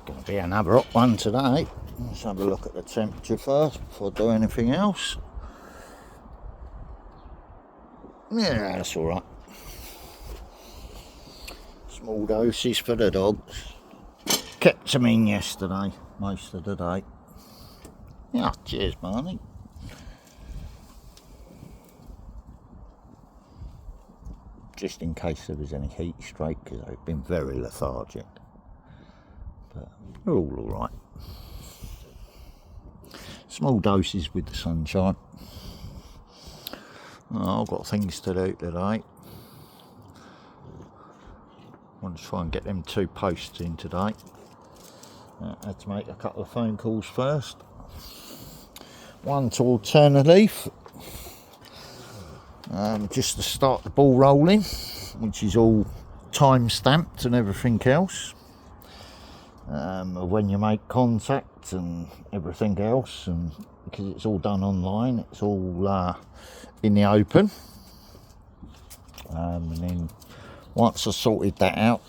going to be another hot one today. Let's have a look at the temperature first before I do anything else. Yeah, that's alright. Small doses for the dogs. Kept them in yesterday, most of the day. Yeah, cheers, Barney. Just in case there was any heat stroke, because they've been very lethargic. But they're all alright. Small doses with the sunshine. Oh, I've got things to do today. I want to try and get them 2 posts in today. I had to make a couple of phone calls first. One to Alternative, just to start the ball rolling, which is all time stamped and everything else. When you make contact and everything else, and because it's all done online, it's all in the open. And then once I sorted that out,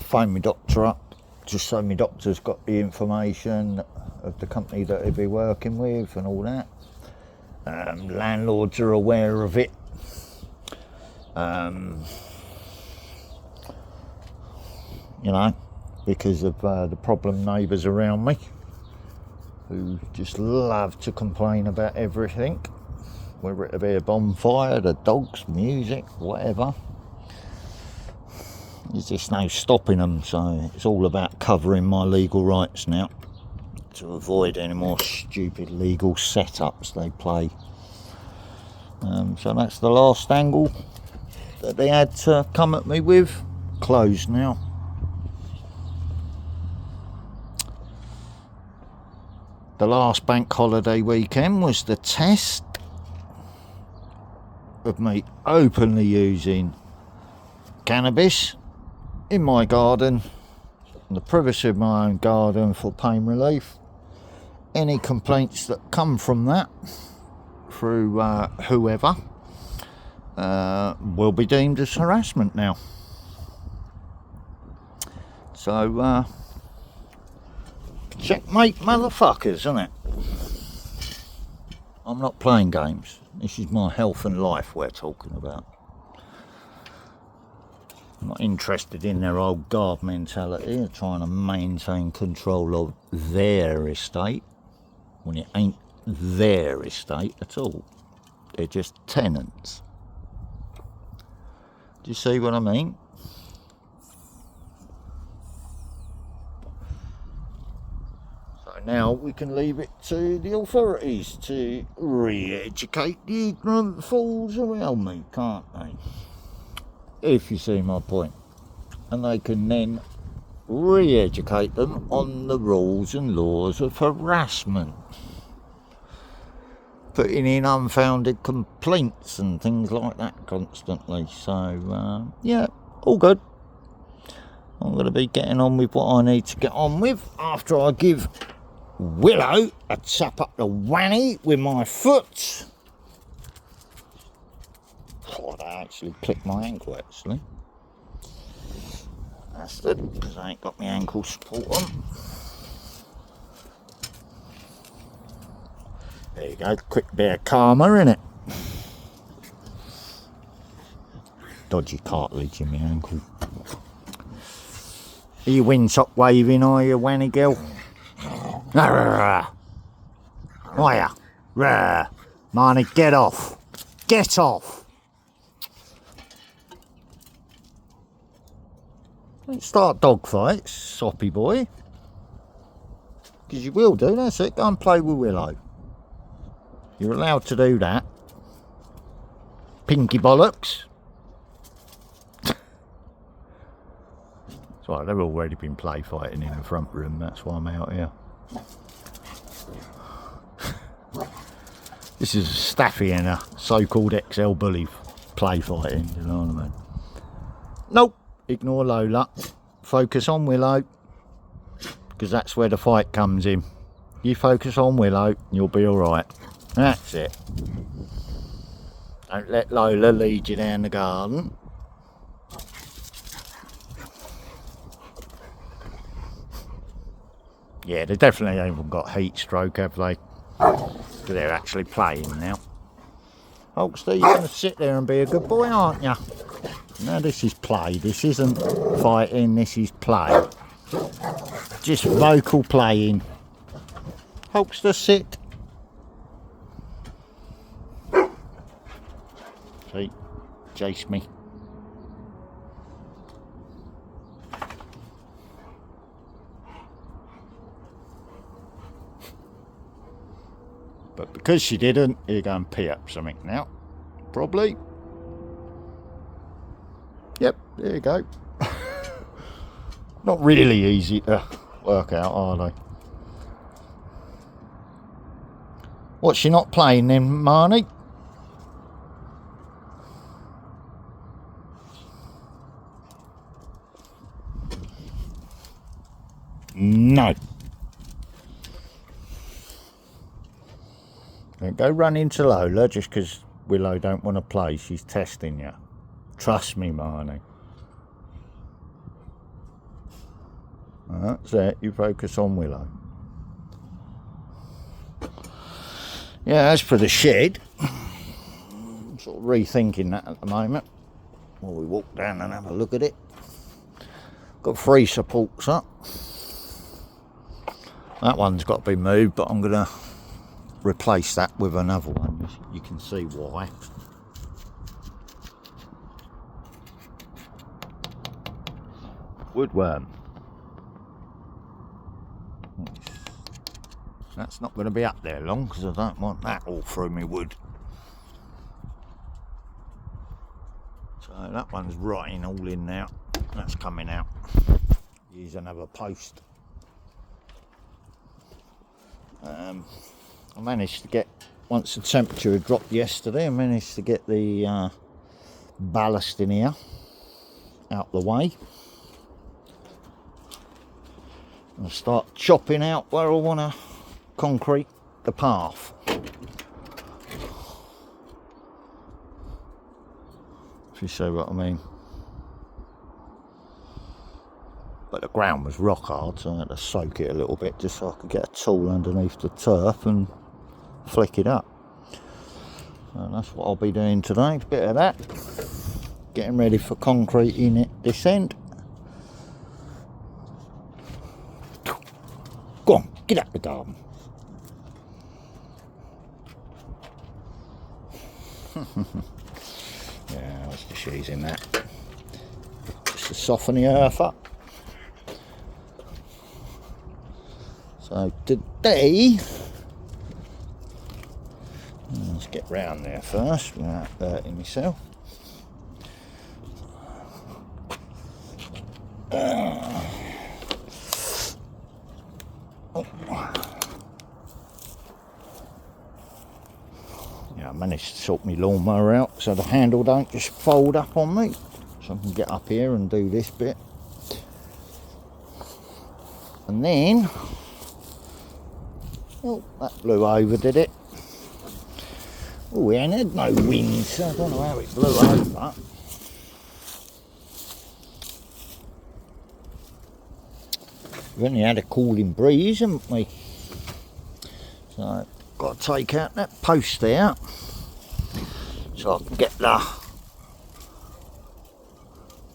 phoned my doctor up, just so my doctor's got the information of the company that he'll be working with and all that. Landlords are aware of it. You know, because of the problem neighbours around me who just love to complain about everything, whether it be a bonfire, the dogs, music, whatever. There's just no stopping them, so it's all about covering my legal rights now to avoid any more stupid legal setups they play. So that's the last angle that they had to come at me with. Closed now. The last bank holiday weekend was the test of me openly using cannabis in my garden, in the privacy of my own garden, for pain relief. Any complaints that come from that through whoever will be deemed as harassment now. So checkmate, motherfuckers, isn't it? I'm not playing games. This is my health and life we're talking about. I'm not interested in their old guard mentality of trying to maintain control of their estate when it ain't their estate at all. They're just tenants. Do you see what I mean? So now we can leave it to the authorities to re-educate the ignorant fools around me, can't they? If you see my point. And they can then re-educate them on the rules and laws of harassment, putting in unfounded complaints and things like that constantly. So yeah, all good. I'm going to be getting on with what I need to get on with after I give Willow a tap up the wanny with my foot. God, I actually clicked my ankle actually. That's good, because I ain't got my ankle support on. There you go, quick bit of karma, innit? Dodgy cartilage in my ankle. Are you windsock waving, are you, wanny girl? Are you? Marnie, get off. Get off. Don't start dog fights, soppy boy. Because you will do, that's it. Go and play with Willow. You're allowed to do that. Pinky bollocks. It's right, they've already been play fighting in the front room, that's why I'm out here. This is Staffy and a so-called XL bully play fighting, you know what I mean? Nope. Ignore Lola, focus on Willow, because that's where the fight comes in. You focus on Willow, you'll be alright. That's it. Don't let Lola lead you down the garden. Yeah, they definitely haven't got heat stroke, have they? They're actually playing now. Hulkster, you're going to sit there and be a good boy, aren't you? No, this is play. This isn't fighting, this is play. Just vocal playing. Hulkster, sit. See, chase me. But because she didn't, you're going to pee up something now. Probably. Yep, there you go. Not really easy to work out, are they? What's she not playing then, Marnie? No. Don't go run into Lola just because Willow don't want to play. She's testing you. Trust me, Marnie. That's it. You focus on Willow. Yeah, as for the shed, I'm sort of rethinking that at the moment. While we walk down and have a look at it. Got 3 supports up. That one's got to be moved, but I'm going to replace that with another one. You can see why. Woodworm. That's not going to be up there long because I don't want that all through me wood. So that one's rotting all in now. That's coming out. Use another post. I managed to get, once the temperature had dropped yesterday, I managed to get the ballast in here out the way. I'll start chopping out where I want to concrete the path. If you see what I mean. But the ground was rock hard, so I had to soak it a little bit just so I could get a tool underneath the turf and flick it up. So that's what I'll be doing today, a bit of that. Getting ready for concreting it this end. Go on, get up the garden. Yeah, I was just using that. Just to soften the earth up. So today, let's get round there first without hurting myself. Yeah, I managed to sort my lawnmower out so the handle don't just fold up on me, so I can get up here and do this bit. And then, oh, that blew over, did it? Oh, we ain't had no wind, so I don't know how it blew over. We've only had a cooling breeze, haven't we? So I've got to take out that post there so I can get the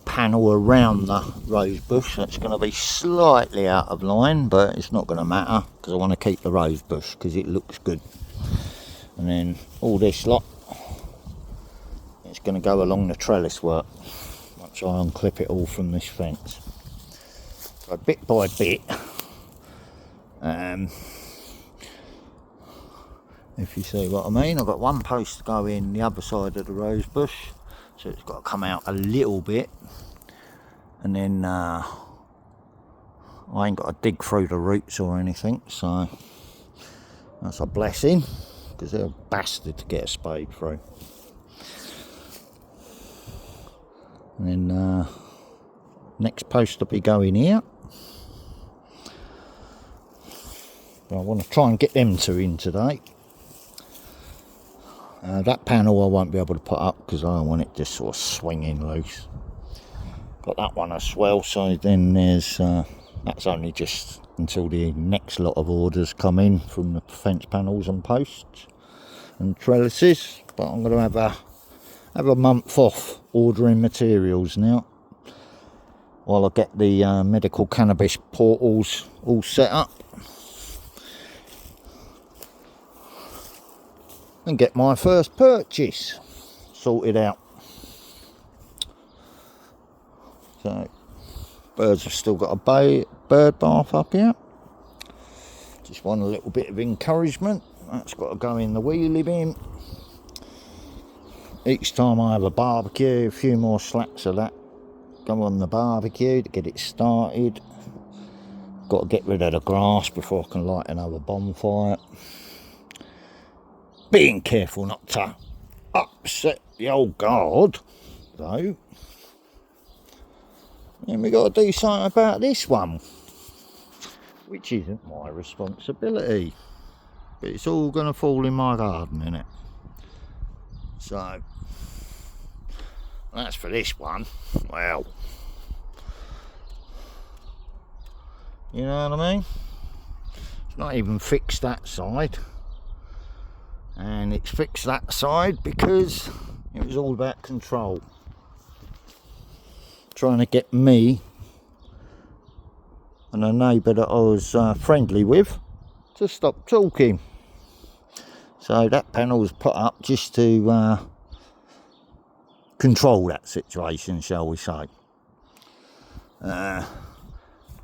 panel around the rose bush. That's going to be slightly out of line, but it's not going to matter because I want to keep the rose bush because it looks good. And then all this lot, it's going to go along the trellis work once I unclip it all from this fence. So bit by bit, if you see what I mean, I've got one post to go in the other side of the rose bush, so it's got to come out a little bit, and then I ain't got to dig through the roots or anything, so that's a blessing, because they're a bastard to get a spade through. And then next post will be going here. I want to try and get them two in today. That panel I won't be able to put up because I don't want it just sort of swinging loose. Got that one as well, so then there's that's only just until the next lot of orders come in from the fence panels and posts and trellises. But I'm going to have a month off ordering materials now, while I get the medical cannabis portals all set up and get my first purchase sorted out. So birds have still got a bird bath up here. Just want a little bit of encouragement. That's got to go in the wheelie bin. Each time I have a barbecue, a few more slats of that go on the barbecue to get it started. Got to get rid of the grass before I can light another bonfire. Being careful not to upset the old guard, though. And we got to do something about this one, which isn't my responsibility, but it's all going to fall in my garden, innit? So that's for this one. Well, you know what I mean? It's not even fixed that side, and it's fixed that side because it was all about control, trying to get me and a neighbour that I was friendly with to stop talking. So that panel was put up just to control that situation, shall we say.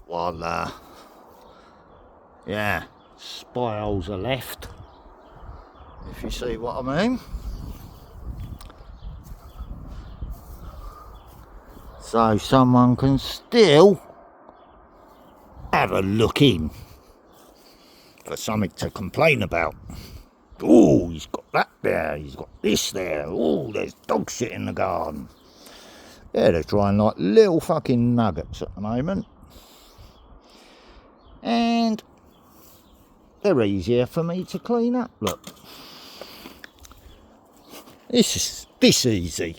While yeah, spy holes are left, if you see what I mean. So someone can still have a look in for something to complain about. Oh, he's got that there, he's got this there, oh, there's dog shit in the garden. Yeah, they're trying like little fucking nuggets at the moment. And they're easier for me to clean up, look. This is this easy.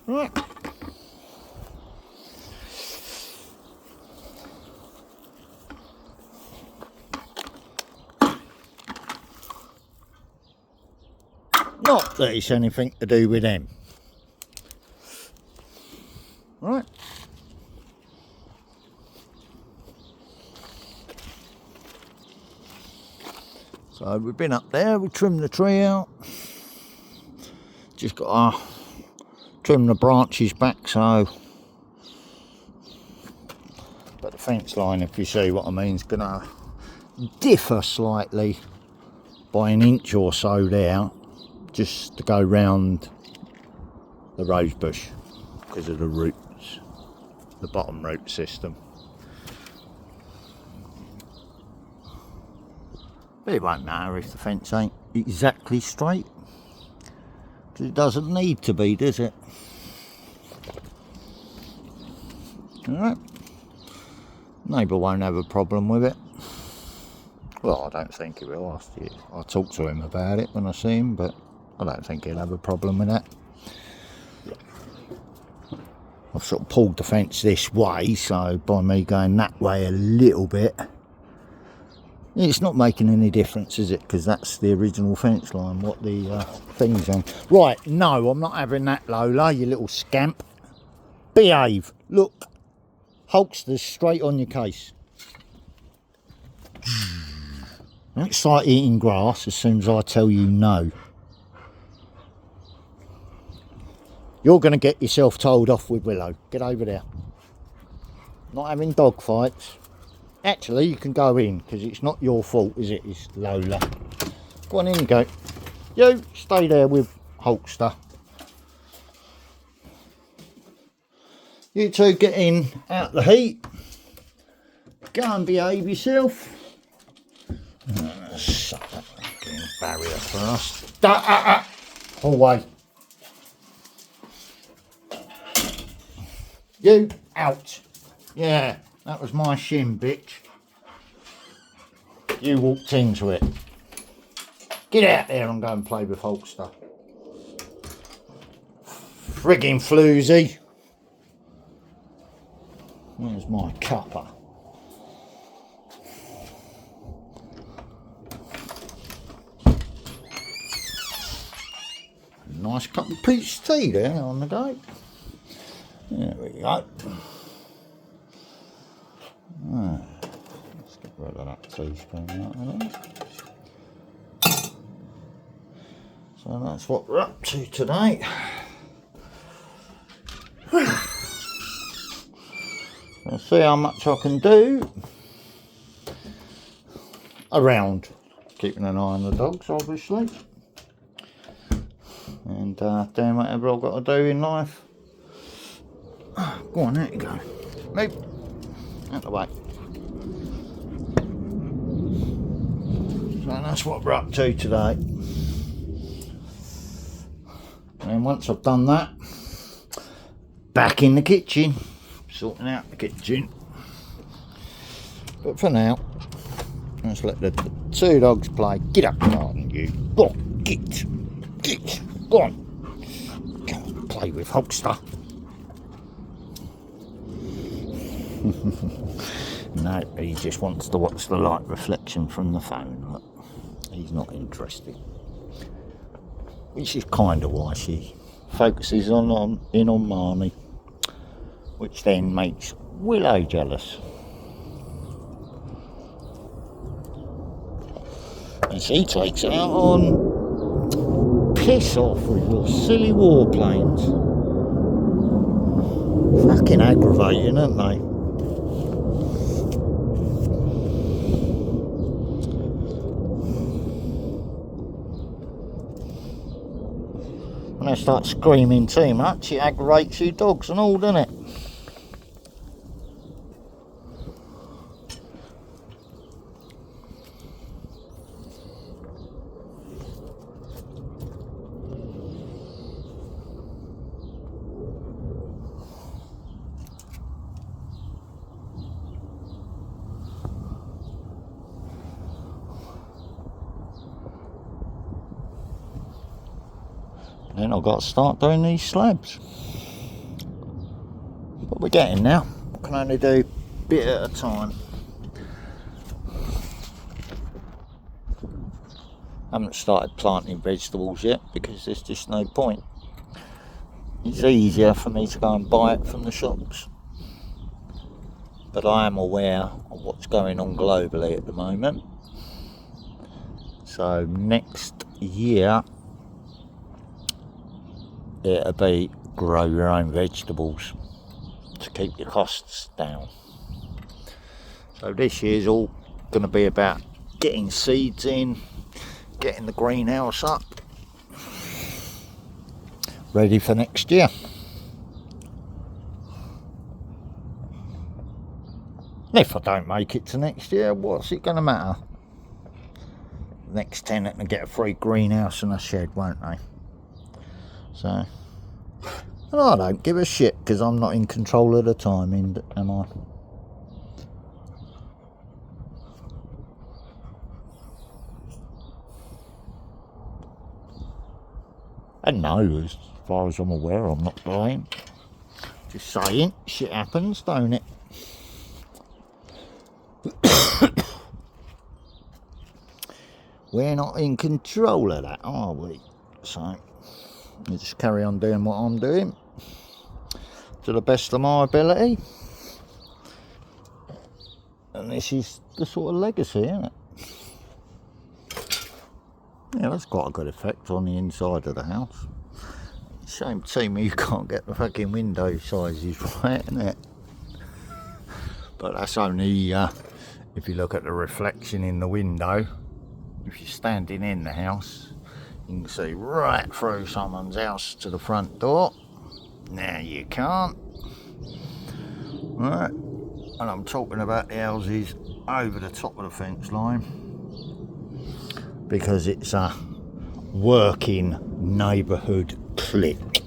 Right. Not that it's anything to do with them. Right. So we've been up there, we trimmed the tree out. Just got to trim the branches back, so. But the fence line, if you see what I mean, is going to differ slightly by an inch or so there, just to go round the rose bush because of the roots, the bottom root system. But it won't matter if the fence ain't exactly straight, because it doesn't need to be, does it? Alright, neighbour won't have a problem with it. Well, I don't think he will. I'll talk to him about it when I see him, but I don't think he'll have a problem with that. I've sort of pulled the fence this way, so by me going that way a little bit, it's not making any difference, is it? Because that's the original fence line, what the thing's on. Right, no, I'm not having that, Lola, you little scamp. Behave. Look, Hulkster's straight on your case. Don't start eating grass as soon as I tell you no. You're going to get yourself told off with Willow. Get over there. Not having dog fights. Actually, you can go in, because it's not your fault, is it? It's Lola. Go on in, go. You, stay there with Hulkster. You two get in, out the heat. Go and behave yourself. Suck that fucking barrier first. Pull away. You, out. Yeah, that was my shin, bitch. You walked into it. Get out there and go and play with Hulkster. Frigging floozy. Where's my cuppa? Nice cup of peach tea there on the go. There we go. Ah, let's get rid of that teaspoon out of there. So that's what we're up to today. I'll see how much I can do around keeping an eye on the dogs, obviously, and doing whatever I've got to do in life. Go on, there you go. Move out the way. So that's what we're up to today. And once I've done that, back in the kitchen, sorting out the kitchen. But for now, let's let the two dogs play. Get up, Martin, you. Go on, get. Go on. Go on, play with Hulkster. No, he just wants to watch the light reflection from the phone. Look, he's not interested. Which is kind of why she focuses in on Marnie, which then makes Willow jealous. And she takes it out on piss off with your silly warplanes. Fucking aggravating, aren't they? When they start screaming too much, it aggravates you dogs and all, doesn't it? Then I've got to start doing these slabs. But we're getting now. I can only do a bit at a time. I haven't started planting vegetables yet because there's just no point. It's easier for me to go and buy it from the shops. But I am aware of what's going on globally at the moment. So next year, it'll be grow your own vegetables to keep your costs down. So this year's all going to be about getting seeds in, getting the greenhouse up, ready for next year. And if I don't make it to next year, what's it going to matter? The next tenant will get a free greenhouse and a shed, won't they? So, and I don't give a shit because I'm not in control of the timing, am I? And no, as far as I'm aware, I'm not buying. Just saying, shit happens, don't it? We're not in control of that, are we? So, you just carry on doing what I'm doing to the best of my ability. And this is the sort of legacy, isn't it? Yeah, that's quite a good effect on the inside of the house. Shame to me you can't get the fucking window sizes right, isn't it? But that's only if you look at the reflection in the window. If you're standing in the house, you can see right through someone's house to the front door. Now you can't. Right, and I'm talking about the houses over the top of the fence line because it's a working neighbourhood clique.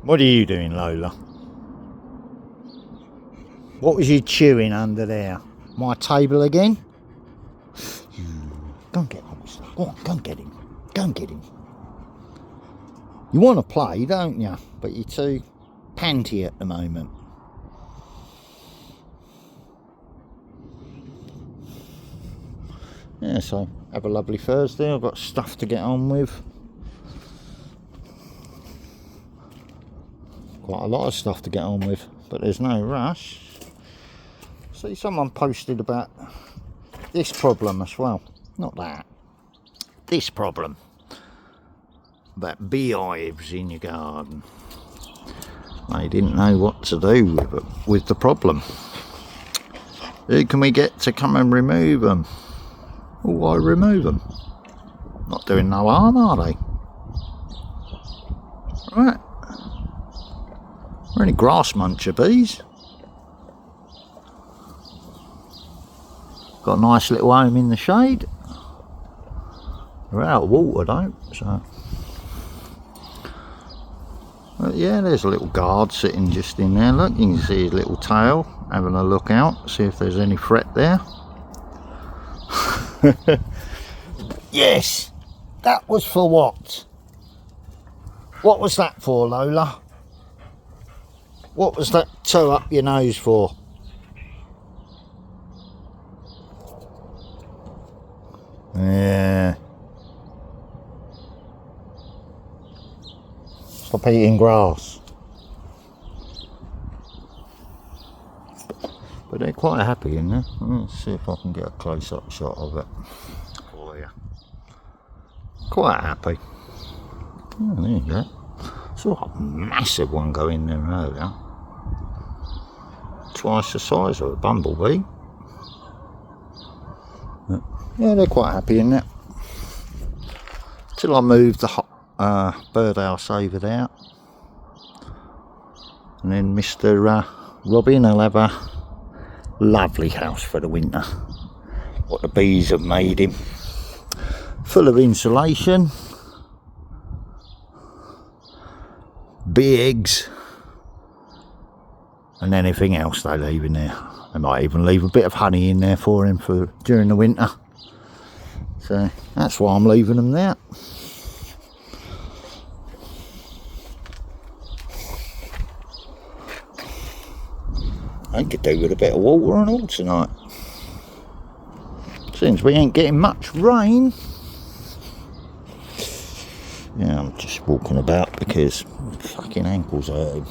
What are you doing, Lola? What was you chewing under there? My table again? Go and get Holster. Go on, go and get him. Go and get him. You want to play, don't you? But you're too panty at the moment. Yeah, so have a lovely Thursday. I've got stuff to get on with. Quite a lot of stuff to get on with, but there's no rush. See, someone posted about this problem as well. Not that. This problem. About beehives in your garden. They didn't know what to do with the problem. Who can we get to come and remove them? Well, why remove them? Not doing no harm, are they? Right. We're only grass muncher bees. Got a nice little home in the shade. They're out of water though, so. But yeah, there's a little guard sitting just in there. Look, you can see his little tail having a look out, see if there's any threat there. Yes, that was for what? What was that for, Lola? What was that toe up your nose for? Yeah. Stop eating grass. But they're quite happy in there. Let's see if I can get a close-up shot of it for you. Quite happy. Oh, there you go. Saw a massive one go in there earlier. Twice the size of a bumblebee. Yeah, they're quite happy in there. Till I move the birdhouse over there. And then Mr. Robin will have a lovely house for the winter. What the bees have made him. Full of insulation. Bee eggs. And anything else they leave in there. They might even leave a bit of honey in there for him for during the winter. So that's why I'm leaving them there. I could do with a bit of water and all tonight. Since we ain't getting much rain. Yeah, I'm just walking about because my fucking ankles hurting.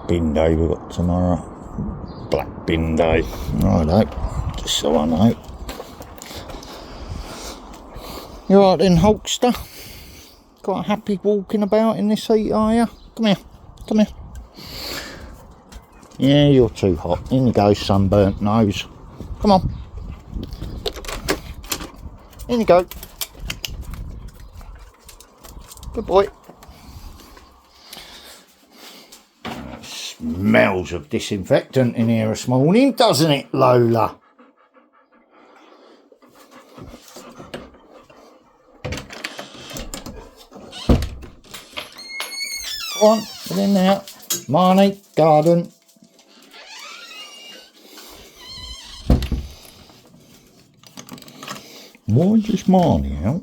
Bin day we've got tomorrow. Black bin day. Righto, just so I know. You alright then, Hulkster? Quite happy walking about in this heat, are you? Come here, come here. Yeah, you're too hot. In you go, sunburnt nose. Come on. In you go. Good boy. Smells of disinfectant in here this morning, doesn't it, Lola? Come on, get in there. Marnie, garden. Why just Marnie out?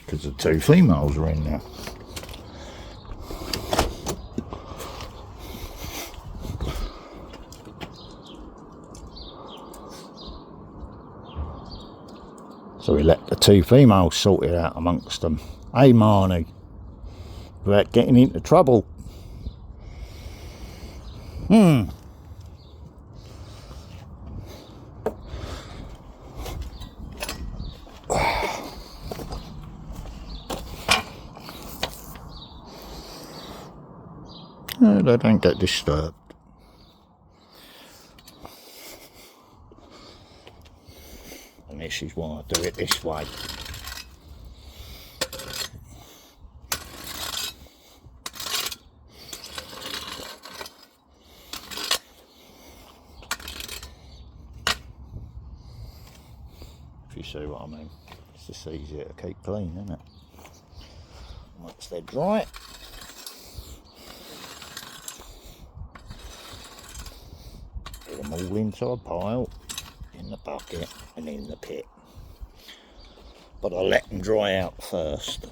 Because the two females are in there. So we let the two females sort it out amongst them. Hey, Marnie. Without getting into trouble. They don't get disturbed. And this is why I do it this way. If you see what I mean. It's just easier to keep clean, isn't it? Once they're dry. Get them all into a pile. in the bucket and in the pit. But I let them dry out first,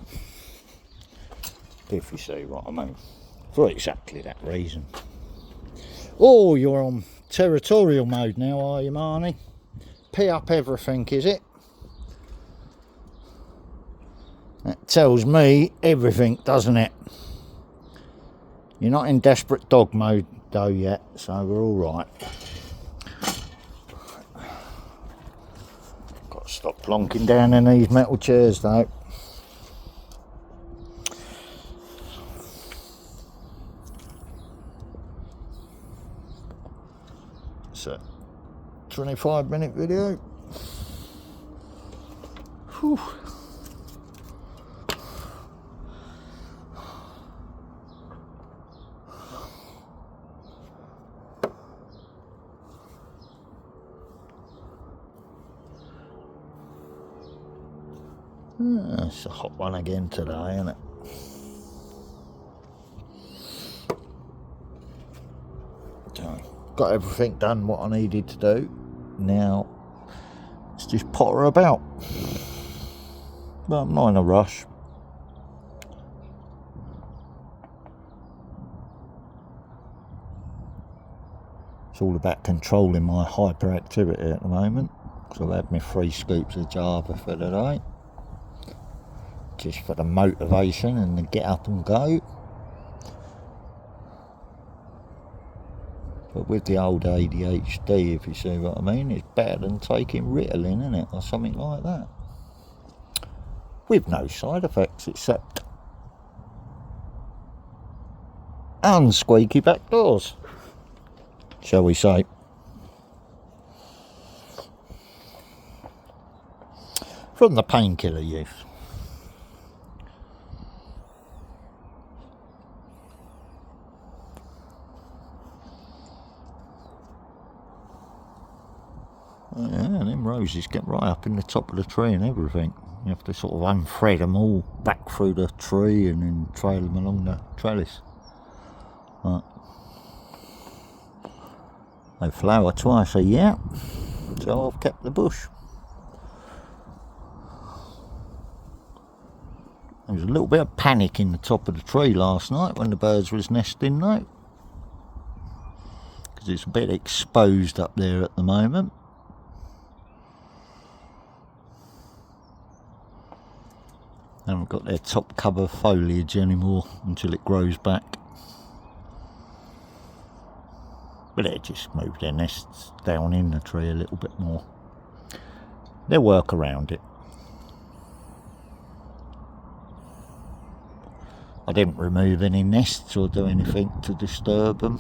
if you see what I mean, for exactly that reason. Oh, you're on territorial mode now, are you, Marnie? Pee up everything, is it? That tells me everything, doesn't it? You're not in desperate dog mode though yet, so we're all right. Got to stop plonking down in these metal chairs though. It's a 25-minute video. Whew. It's a hot one again today, isn't it? So, got everything done what I needed to do. Now, let's just potter about. But I'm not in a rush. It's all about controlling my hyperactivity at the moment. Because I've had my 3 scoops of Java for the day. Just for the motivation and the get up and go. But with the old ADHD, if you see what I mean, it's better than taking Ritalin, isn't it? Or something like that. With no side effects except unsqueaky back doors, shall we say. From the painkiller use. Yeah, them roses get right up in the top of the tree and everything. You have to sort of unthread them all back through the tree and then trail them along the trellis. Right. They flower twice a year, so I've kept the bush. There was a little bit of panic in the top of the tree last night when the birds was nesting though, because it's a bit exposed up there at the moment. They haven't got their top cover foliage anymore until it grows back. But they just move their nests down in the tree a little bit more. They'll work around it. I didn't remove any nests or do anything to disturb them.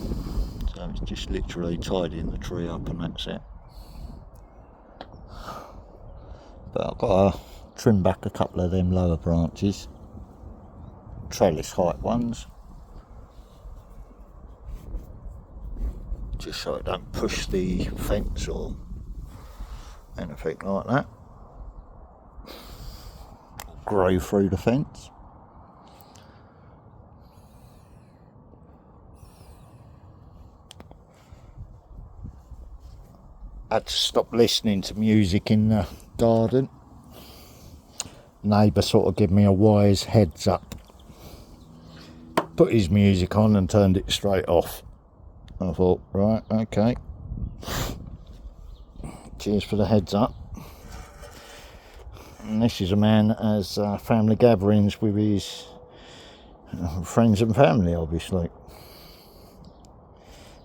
So it's just literally tidying the tree up and that's it. But I've got to trim back a couple of them lower branches, trellis height ones, just so it don't push the fence or anything like that, grow through the fence. I had to stop listening to music in the garden. Neighbour sort of gave me a wise heads up. Put his music on and turned it straight off. I thought, right, okay. Cheers for the heads up. And this is a man that has family gatherings with his friends and family, obviously.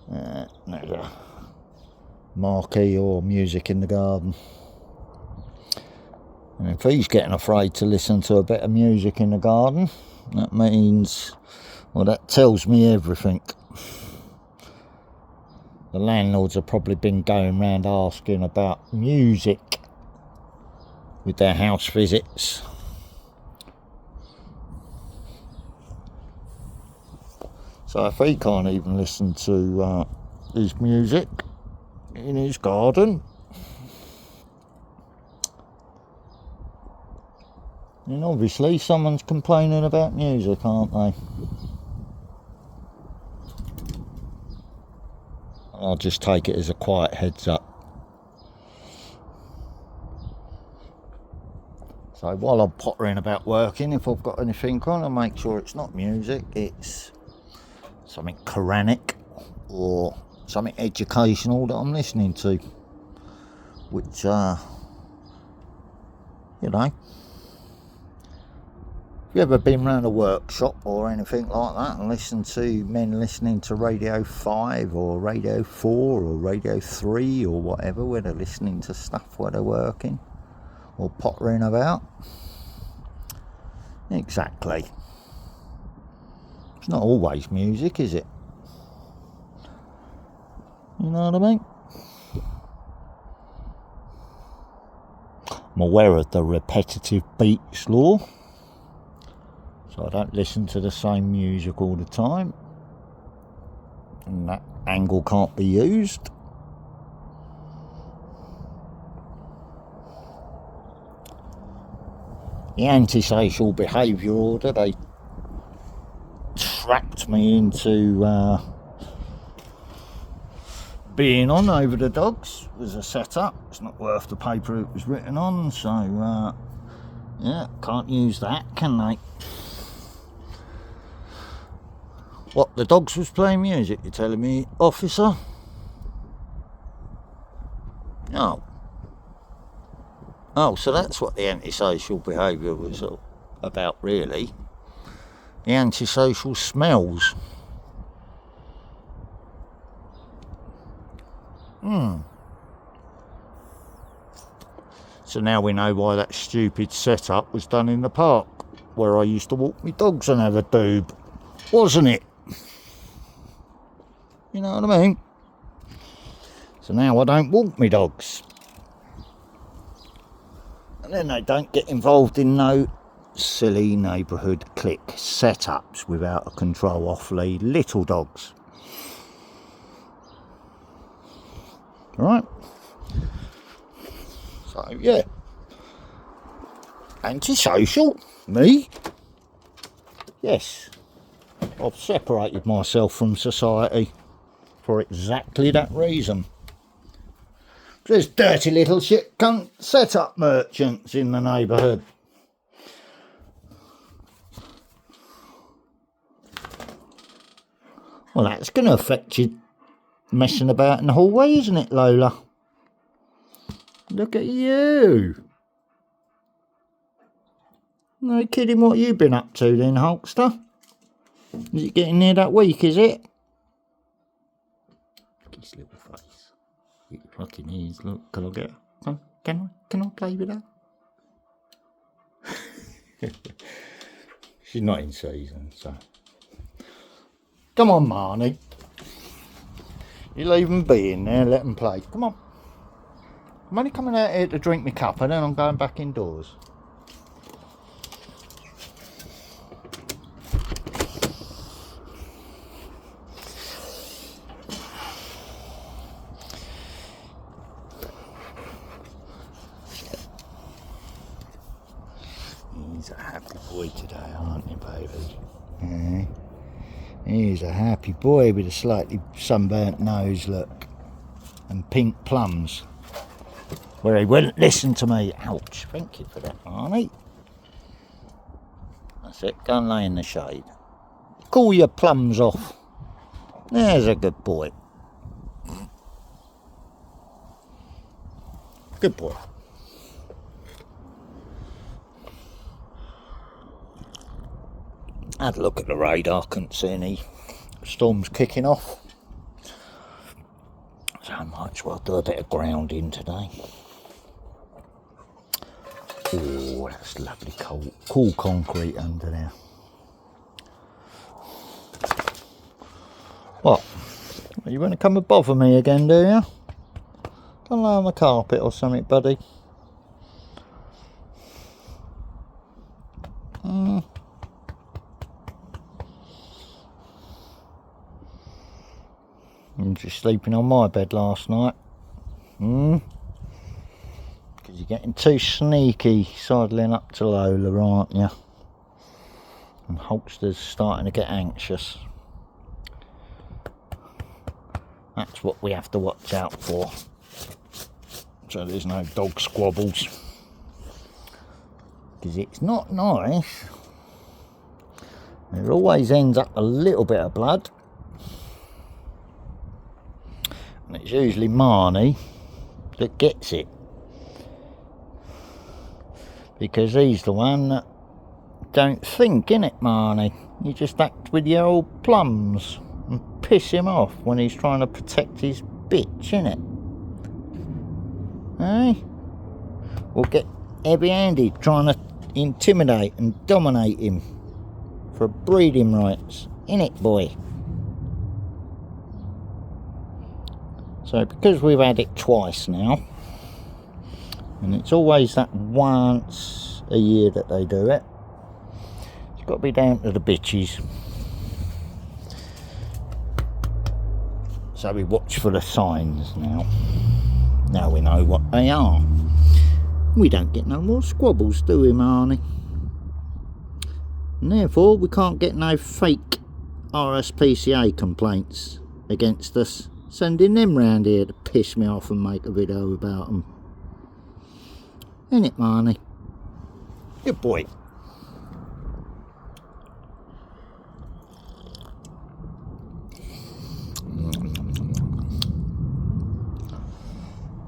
There's a marquee or music in the garden. And if he's getting afraid to listen to a bit of music in the garden, that means, well, that tells me everything. The landlords have probably been going round asking about music with their house visits. So if he can't even listen to his music in his garden, then obviously someone's complaining about music, aren't they? I'll just take it as a quiet heads up. So while I'm pottering about working, if I've got anything on, I'll make sure it's not music, it's something Quranic or something educational that I'm listening to, which, you know, have you ever been round a workshop or anything like that and listened to men listening to Radio 5 or Radio 4 or Radio 3 or whatever, where they're listening to stuff while they're working or pottering about? Exactly. It's not always music, is it? You know what I mean? I'm aware of the repetitive beats law, so I don't listen to the same music all the time, and that angle can't be used. The antisocial behaviour order, they trapped me into being on over the dogs, was a setup. It's not worth the paper it was written on, so yeah, can't use that, can they? What, the dogs was playing music, you're telling me, officer? Oh. Oh, so that's what the antisocial behaviour was about, really. The antisocial smells. So now we know why that stupid setup was done in the park, where I used to walk my dogs and have a doob, wasn't it? You know what I mean? So now I don't walk my dogs. And then they don't get involved in no silly neighbourhood clique setups without a control off lead little dogs. Right? So yeah. Antisocial? Me? Yes. I've separated myself from society for exactly that reason. There's dirty little shit cunt set-up merchants in the neighbourhood. Well, that's going to affect you messing about in the hallway, isn't it, Lola? Look at you. No kidding, what you been up to then, Hulkster? Is it getting near that week, is it? Look at his little face. It fucking is. Look, can I get her? Can I play with her? She's not in season, so. Come on, Marnie. You leave them be in there, let them play. Come on. I'm only coming out here to drink my cup and then I'm going back indoors. He's a happy boy today, aren't you, baby? Yeah. He's a happy boy with a slightly sunburnt nose, look. And pink plums. Where he wouldn't listen to me. Ouch, thank you for that, Marnie. That's it, go and lay in the shade. Cool your plums off. There's a good boy. Good boy. Had a look at the radar, couldn't see any storms kicking off. So I might as well do a bit of grounding today. Oh, that's lovely cool concrete under there. What? You want to come and bother me again, do you? Come lay on the carpet or something, buddy. You were just sleeping on my bed last night. Because you're getting too sneaky sidling up to Lola, aren't you? And Hulkster's starting to get anxious. That's what we have to watch out for. So there's no dog squabbles. because it's not nice. There always ends up a little bit of blood, and it's usually Marnie that gets it, because he's the one that don't think, innit, Marnie? You just act with your old plums and piss him off when he's trying to protect his bitch, innit? Eh? We'll get heavy-handed trying to intimidate and dominate him for breeding rights, innit, boy? So because we've had it twice now, and it's always that once a year that they do it, it's got to be down to the bitches. So we watch for the signs now. Now we know what they are. We don't get no more squabbles, do we, Marnie? And therefore we can't get no fake RSPCA complaints against us, sending them round here to piss me off and make a video about them. Ain't it, Marnie? Good boy.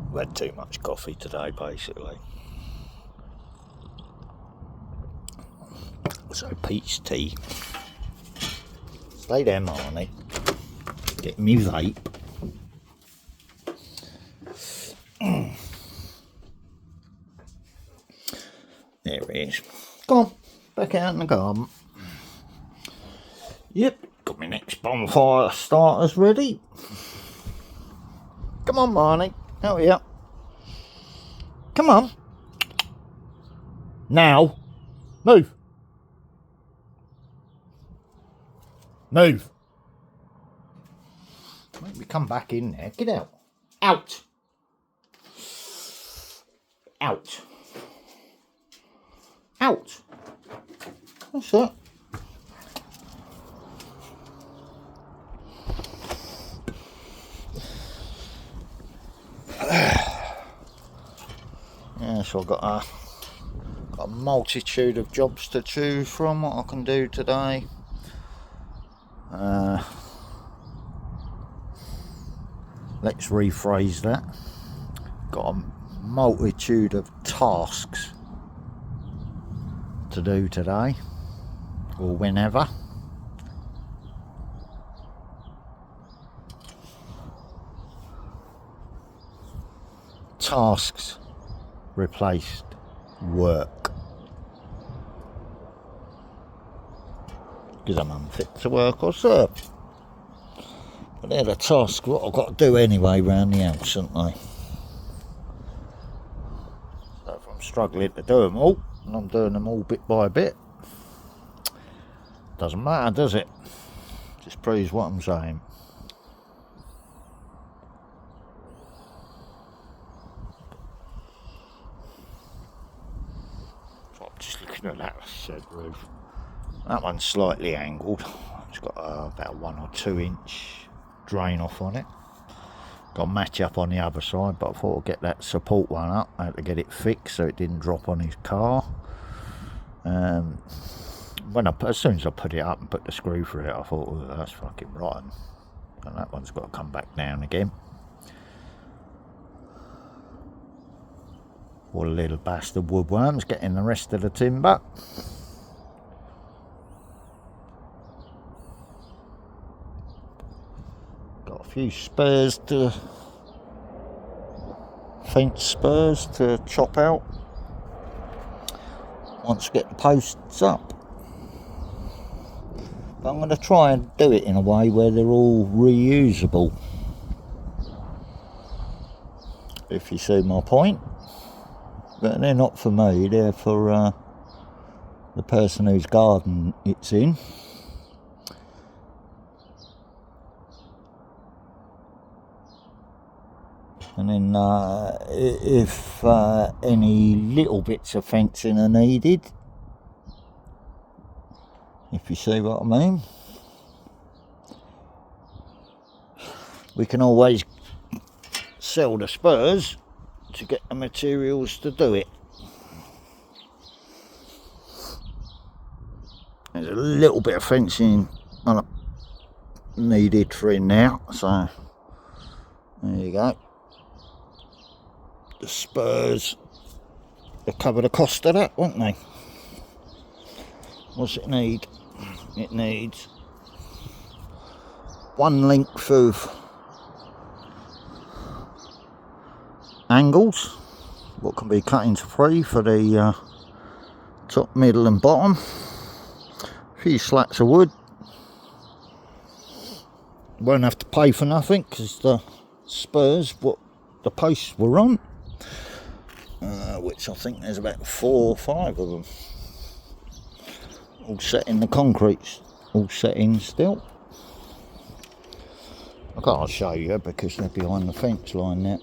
I've had too much coffee today, basically. So peach tea. Stay there, Marnie. Get me vape. There it is. Come on, back out in the garden. Yep, got my next bonfire starters ready. Come on, Marnie. Oh yeah. Come on. Now. Move. Move. Make me come back in there. Get out. Out. Out. Out. That's it. Yeah, so I've got a multitude of jobs to choose from, what I can do today. Let's rephrase that. Got a multitude of tasks to do today, or whenever. Tasks replaced work, because I'm unfit to work or serve. But they're the tasks what I've got to do anyway round the house, aren't they? So if I'm struggling to do them all, and I'm doing them all bit by bit, doesn't matter, does it? Just proves what I'm saying. So I'm just looking at that shed roof. That one's slightly angled. It's got about 1 or 2 inch drain off on it. Got a match up on the other side, but I thought I'd get that support one up. I had to get it fixed so it didn't drop on his car. As soon as I put it up and put the screw through it, I thought, oh, that's fucking rotten. And that one's got to come back down again. What a little bastard woodworm's getting the rest of the timber. Got a few spurs to fence spurs to chop out once we get the posts up. But I'm going to try and do it in a way where they're all reusable, if you see my point. But they're not for me, they're for the person whose garden it's in. And then if any little bits of fencing are needed, if you see what I mean, we can always sell the spurs to get the materials to do it. little bit of fencing needed for in now, so there you go. The spurs, they cover the cost of that, won't they? What's it need? It needs one length of angles, what can be cut into three for the top, middle and bottom. A few slats of wood. Won't have to pay for nothing because the spurs, what the posts were on, which I think there's about 4 or 5 of them, all set in the concrete, all set in still. I can't show you because they're behind the fence line now.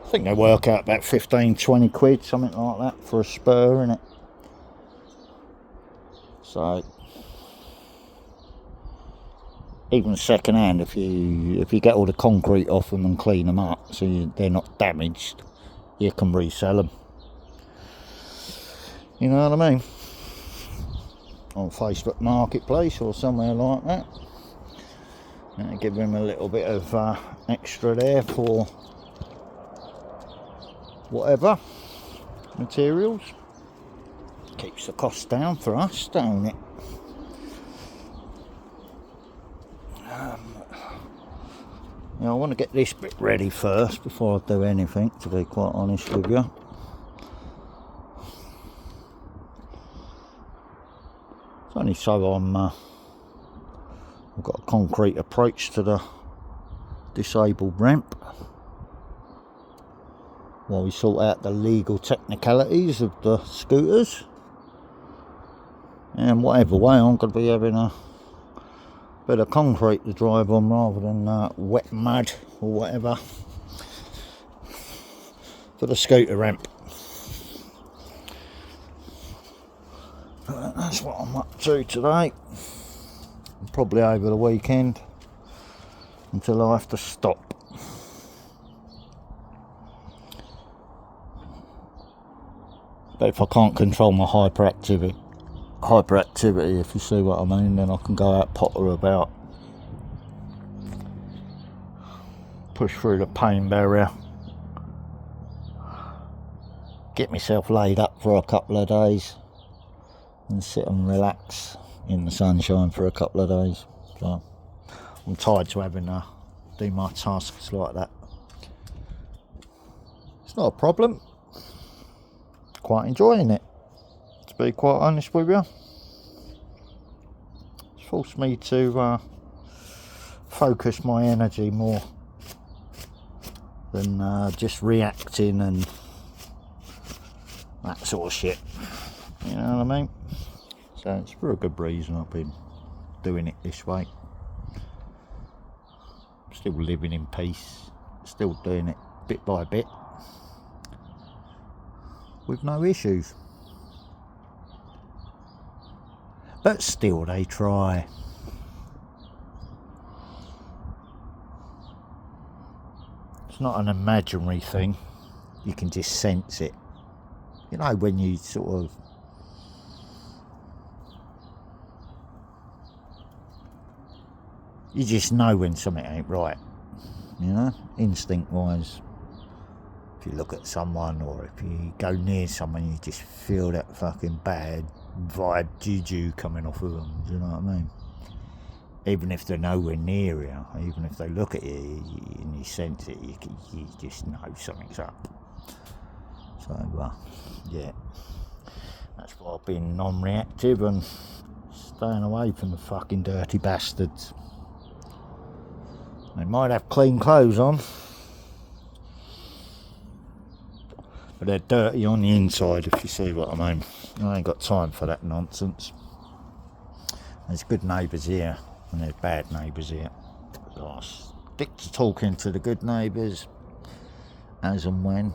I think they work out about 15-20 quid, something like that, for a spur, innit? So even second hand, if you get all the concrete off them and clean them up so they're not damaged, you can resell them. You know what I mean? On Facebook Marketplace or somewhere like that. And give them a little bit of extra there for whatever materials. Keeps the cost down for us, don't it? Now I want to get this bit ready first before I do anything, to be quite honest with you. It's only so I've got a concrete approach to the disabled ramp while we sort out the legal technicalities of the scooters. And whatever way, I'm going to be having a bit of concrete to drive on rather than wet mud or whatever for the scooter ramp. But that's what I'm up to today. Probably over the weekend until I have to stop. But if I can't control my hyperactivity, if you see what I mean, then I can go out potter about, push through the pain barrier, get myself laid up for a couple of days and sit and relax in the sunshine for a couple of days. So I'm tired to having to do my tasks like that. It's not a problem. Quite enjoying it, to be quite honest with you. It's forced me to focus my energy more than just reacting and that sort of shit. You know what I mean? So it's for a good reason I've been doing it this way. Still living in peace, still doing it bit by bit with no issues. But still they try. It's not an imaginary thing, you can just sense it. You know, when you sort of you just know when something ain't right, you know, instinct wise. If you look at someone or if you go near someone, you just feel that fucking bad vibe, juju coming off of them, do you know what I mean? Even if they're nowhere near you, even if they look at you and you sense it, you just know something's up. So, yeah, that's why I've been non-reactive and staying away from the fucking dirty bastards. They might have clean clothes on, but they're dirty on the inside, if you see what I mean. I ain't got time for that nonsense. There's good neighbours here and there's bad neighbours here. So I stick to talking to the good neighbours as and when,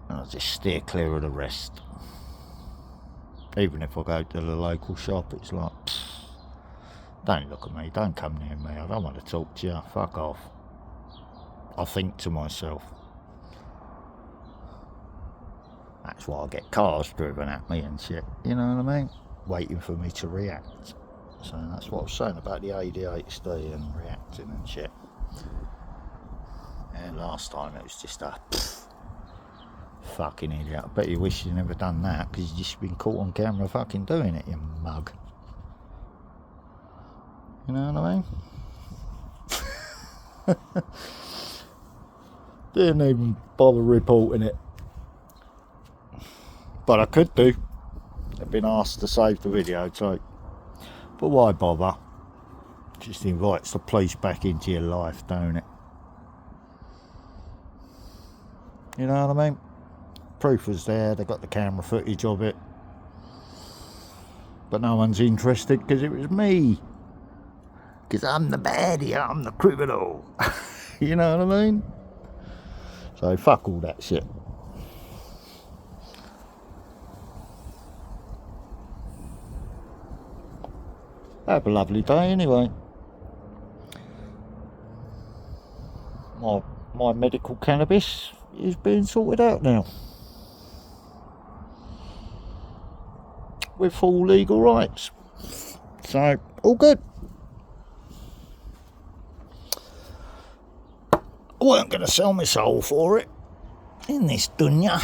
and I just steer clear of the rest. Even if I go to the local shop, it's like, don't look at me, don't come near me, I don't want to talk to you, fuck off. I think to myself, that That's why I get cars driven at me and shit, you know what I mean? Waiting for me to react. So that's what I was saying about the ADHD and reacting and shit. And last time it was just a fucking idiot. I bet you wish you'd never done that, because you've just been caught on camera fucking doing it, you mug. You know what I mean? Didn't even bother reporting it. But I could do. I've been asked to save the videotape. But why bother? Just invites the police back into your life, don't it? You know what I mean? Proof was there, they got the camera footage of it. But no one's interested because it was me. Because I'm the baddie, I'm the criminal. You know what I mean? So fuck all that shit. Have a lovely day anyway. My medical cannabis is being sorted out now. With full legal rights. So, all good. I weren't going to sell my soul for it in this dunya.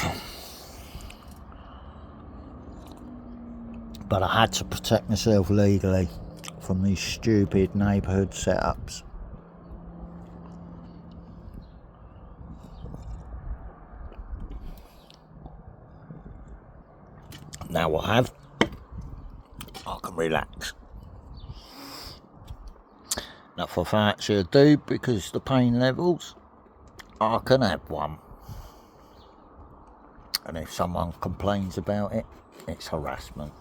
But I had to protect myself legally from these stupid neighbourhood setups. Now I can relax. Now if I fancy a dude because the pain levels, I can have one. And if someone complains about it, it's harassment.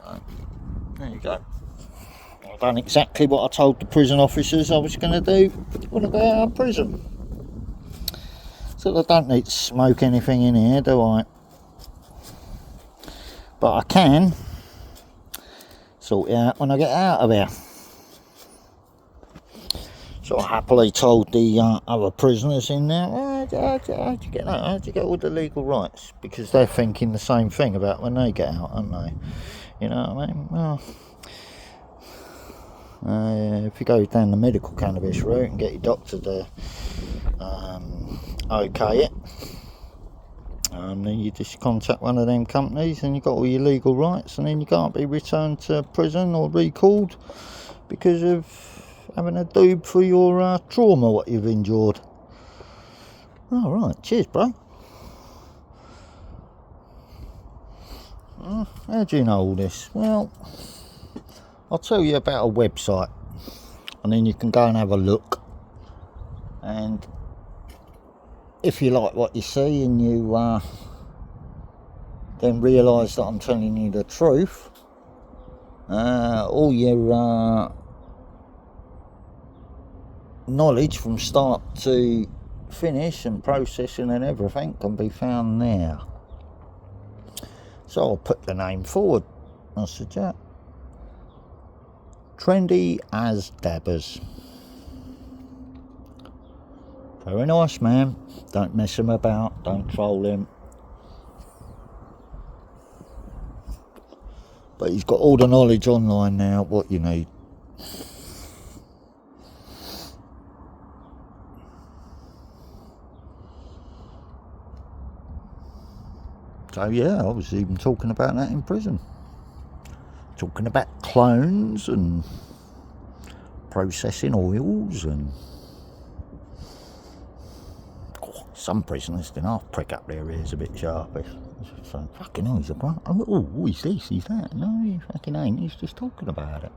So, there you go. I've done exactly what I told the prison officers I was going to do when I got out of prison. So I don't need to smoke anything in here, do I? But I can sort it out when I get out of here. So I happily told the other prisoners in there, how'd you get that? How'd you get all the legal rights? Because they're thinking the same thing about when they get out, aren't they? You know what I mean? Well, if you go down the medical cannabis route and get your doctor to okay it, then you just contact one of them companies and you got all your legal rights, and then you can't be returned to prison or recalled because of having a doob for your trauma what you've endured. Alright, cheers bro. How do you know all this? Well, I'll tell you about a website and then you can go and have a look, and if you like what you see and you then realise that I'm telling you the truth, all your knowledge from start to finish and processing and everything can be found there. So I'll put the name forward. I said, yeah. Trendy as Dabbers. Very nice man. Don't mess him about. Don't troll him. But he's got all the knowledge online now, what you need. So yeah, I was even talking about that in prison. Talking about clones and processing oils and some prisoners didn't half prick up their ears a bit sharpish. So fucking hell, he's a grunt. Oh, he's this, he's that. No, he fucking ain't. He's just talking about it.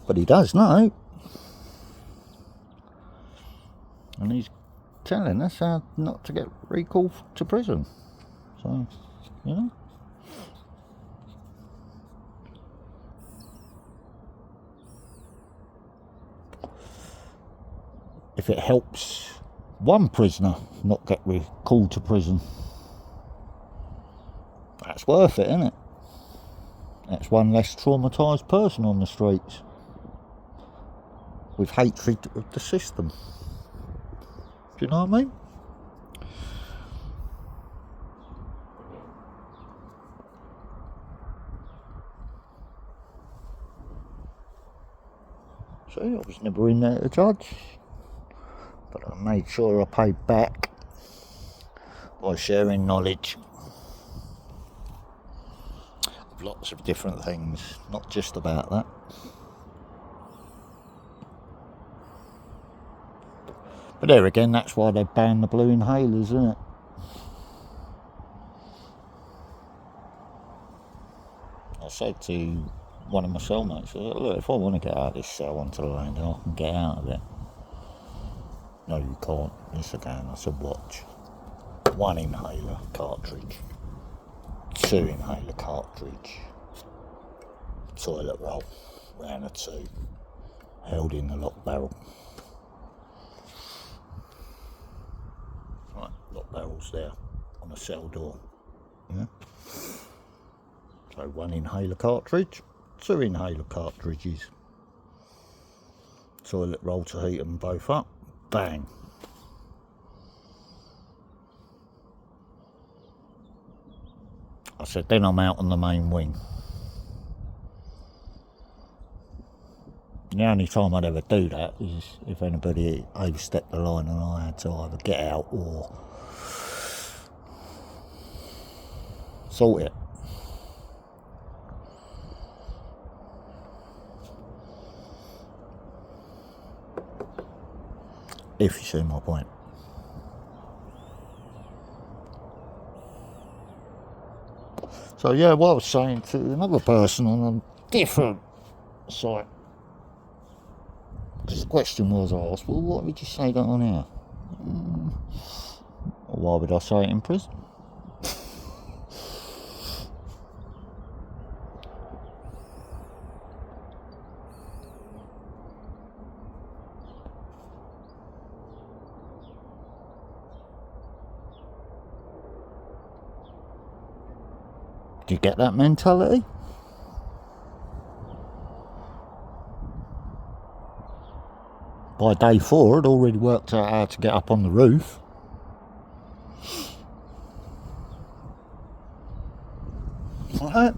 But he does know. And he's telling us how not to get recalled to prison. So, you know. If it helps one prisoner not get recalled to prison, that's worth it, isn't it? That's one less traumatised person on the streets with hatred of the system. Do you know what I mean? See, I was never in there to judge, but I made sure I paid back by sharing knowledge of lots of different things, not just about that. But there again, that's why they banned the blue inhalers, isn't it? I said to one of my cellmates, look, if I want to get out of this cell onto the land, I can get out of it. No, you can't. Yes, I can. I said, watch. 1 inhaler cartridge, 2 inhaler cartridge, toilet roll, round a 2, held in the lock barrel. Right, lock barrel's there on the cell door. Yeah. So 1 inhaler cartridge, 2 inhaler cartridges, toilet roll to heat them both up, bang. I said, then I'm out on the main wing. The only time I'd ever do that is if anybody overstepped the line and I had to either get out or sort it. If you see my point. So yeah, what I was saying to another person on a different site, because the question was asked, well, why would you say that on here? Or why would I say it in prison? Do you get that mentality? By day 4, I'd already worked out how to get up on the roof. Right.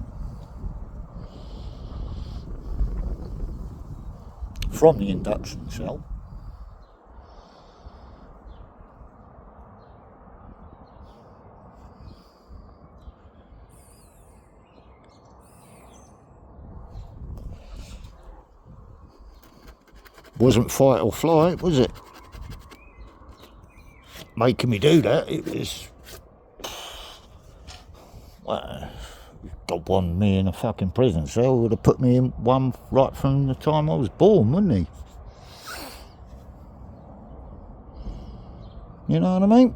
From the induction cell. Wasn't fight or flight, was it? Making me do that, it was... Well, God wanted me in a fucking prison cell, would have put me in one right from the time I was born, wouldn't he? You know what I mean?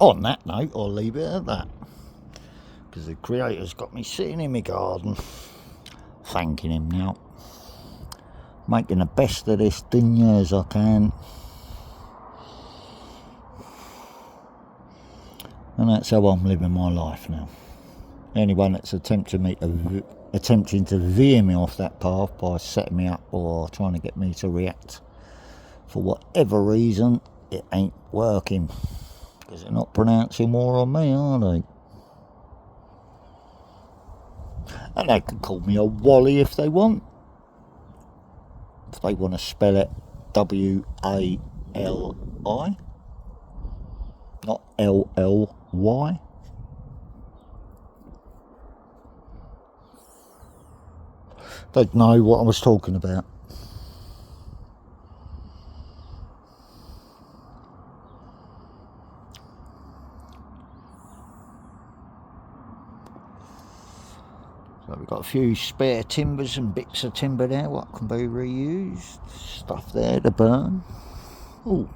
On that note, I'll leave it at that. Because the Creator's got me sitting in my garden, thanking him now, making the best of this dunya as I can, and that's how I'm living my life now. Anyone that's attempting to veer me off that path by setting me up or trying to get me to react for whatever reason, it ain't working, because they're not pronouncing war on me, are they? And they can call me a Wally if they want. If they want to spell it W-A-L-I, not L-L-Y. They'd know what I was talking about. So we've got a few spare timbers and bits of timber there, what can be reused. Stuff there to burn. Oh,